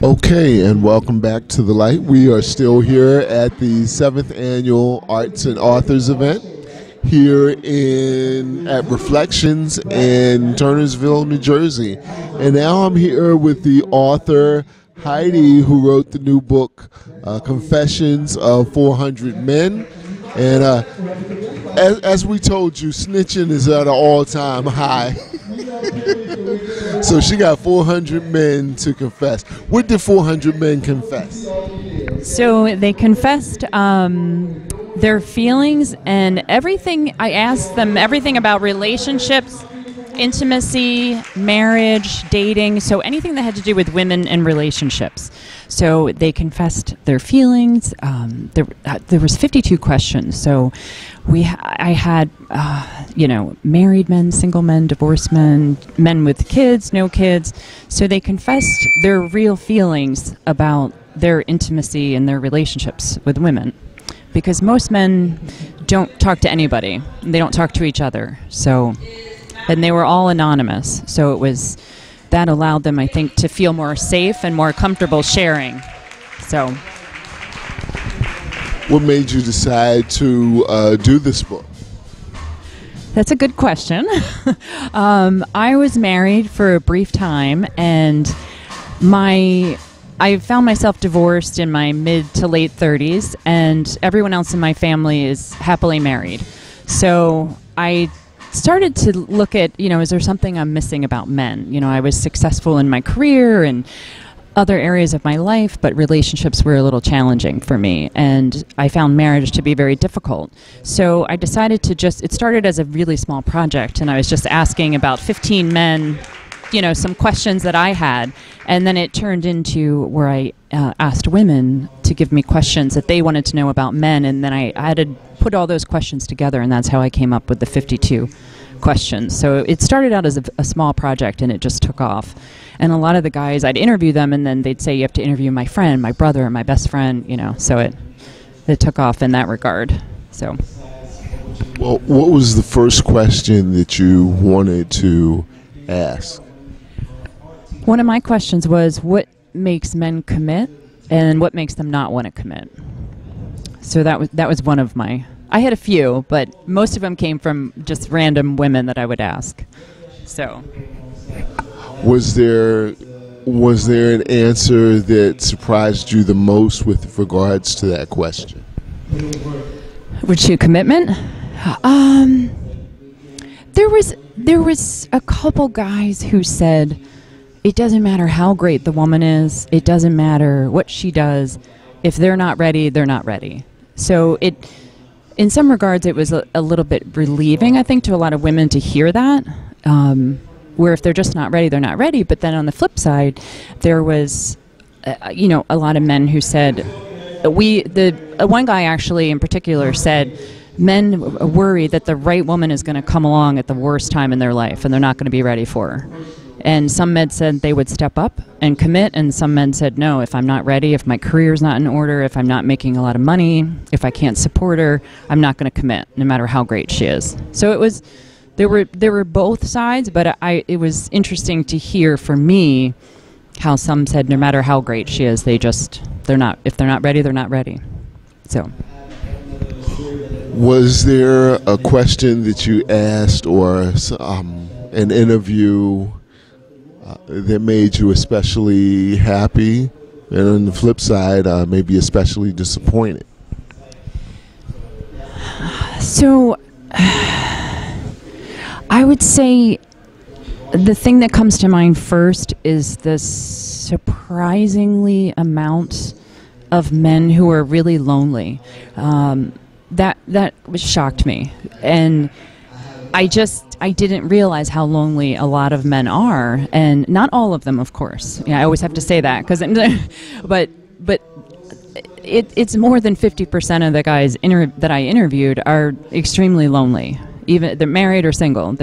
Okay, and welcome back to the light. We are still here at the 7th annual Arts and Authors event here at Reflections in Turnersville, New Jersey. And now I'm here with the author Heidi, who wrote the new book, Confessions of 400 Men. And as we told you, snitching is at an all-time high. So she got 400 men to confess. What did 400 men confess? So they confessed their feelings and everything. I asked them everything about relationships, intimacy, marriage, dating, so anything that had to do with women and relationships. So they confessed their feelings. There was 52 questions. So I had married men, single men, divorced men, men with kids, no kids. So they confessed their real feelings about their intimacy and their relationships with women, because most men don't talk to anybody. They don't talk to each other. And they were all anonymous. So that allowed them, I think, to feel more safe and more comfortable sharing. So, what made you decide to do this book? That's a good question. I was married for a brief time, and I found myself divorced in my mid to late 30s, and everyone else in my family is happily married. So I started to look at, is there something I'm missing about men? I was successful in my career and other areas of my life, but relationships were a little challenging for me, and I found marriage to be very difficult. So I decided it started as a really small project, and I was just asking about 15 men, some questions that I had, and then it turned into where I asked women to give me questions that they wanted to know about men, and then I had to put all those questions together, and that's how I came up with the 52 questions. So it started out as a small project, and it just took off. And a lot of the guys, I'd interview them, and then they'd say, you have to interview my friend, my brother, my best friend, so it took off in that regard. So, well, what was the first question that you wanted to ask? One of my questions was, what makes men commit, and what makes them not want to commit? So that was one of my. I had a few, but most of them came from just random women that I would ask. So, was there an answer that surprised you the most with regards to that question? Which commitment? There was a couple guys who said, it doesn't matter how great the woman is. It doesn't matter what she does. If they're not ready, they're not ready. So in some regards, it was a little bit relieving, I think, to a lot of women to hear that, where if they're just not ready, they're not ready. But then on the flip side, there was, a lot of men who said, one guy actually in particular said, men worry that the right woman is going to come along at the worst time in their life, and they're not going to be ready for her. And some men said they would step up and commit, and some men said, no, if I'm not ready, if my career's not in order, if I'm not making a lot of money, if I can't support her, I'm not going to commit, no matter how great she is. So there were both sides, but it was interesting to hear for me how some said no matter how great she is, if they're not ready, they're not ready. So. Was there a question that you asked or an interview that made you especially happy, and on the flip side, maybe especially disappointed? So, I would say the thing that comes to mind first is the surprisingly amount of men who are really lonely. That shocked me, and I didn't realize how lonely a lot of men are, and not all of them, of course. Yeah, I always have to say that, but it's more than 50% of the guys that I interviewed are extremely lonely. Even they're married or single.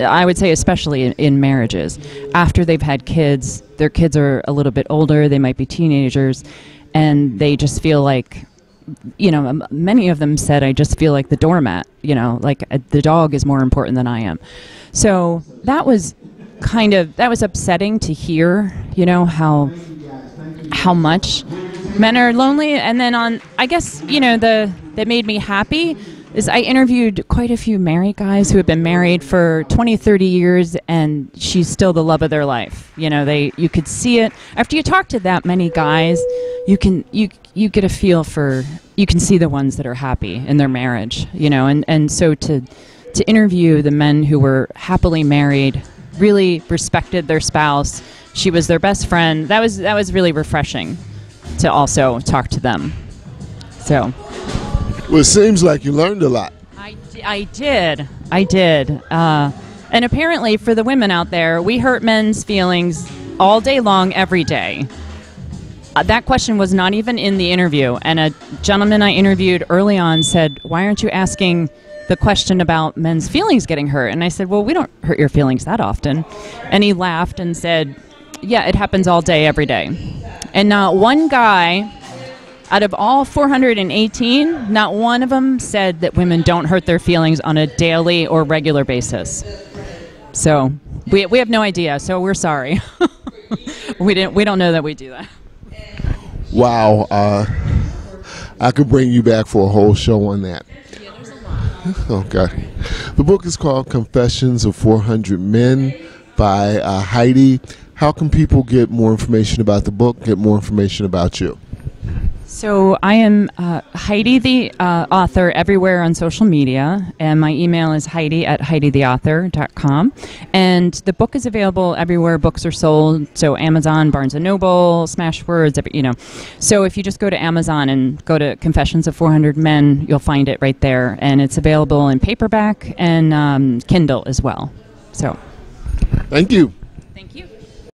I would say especially in marriages. After they've had kids, their kids are a little bit older. They might be teenagers, and they just feel like, many of them said, I just feel like the doormat, like the dog is more important than I am. So that was upsetting to hear, how how much men are lonely. And then I guess, that made me happy is I interviewed quite a few married guys who have been married for 20, 30 years, and she's still the love of their life. You could see it. After you talk to that many guys, you get a feel for, you can see the ones that are happy in their marriage, and so to interview the men who were happily married, really respected their spouse, she was their best friend, that was really refreshing to also talk to them. So. Well, it seems like you learned a lot. I did. And apparently for the women out there, we hurt men's feelings all day long, every day. That question was not even in the interview. And a gentleman I interviewed early on said, "Why aren't you asking the question about men's feelings getting hurt?" And I said, "Well, we don't hurt your feelings that often." And he laughed and said, "Yeah, it happens all day, every day." And not one guy out of all 418, not one of them said that women don't hurt their feelings on a daily or regular basis. So we have no idea, so we're sorry. We don't know that we do that. Wow, I could bring you back for a whole show on that. Yeah, there's a lot. Okay. The book is called Confessions of 400 Men by Heidi. How can people get more information about the book, get more information about you? So I am Heidi the Author everywhere on social media, and my email is heidi@heiditheauthor.com. And the book is available everywhere books are sold, so Amazon, Barnes & Noble, Smashwords, So if you just go to Amazon and go to Confessions of 400 Men, you'll find it right there. And it's available in paperback and Kindle as well. So. Thank you. Thank you.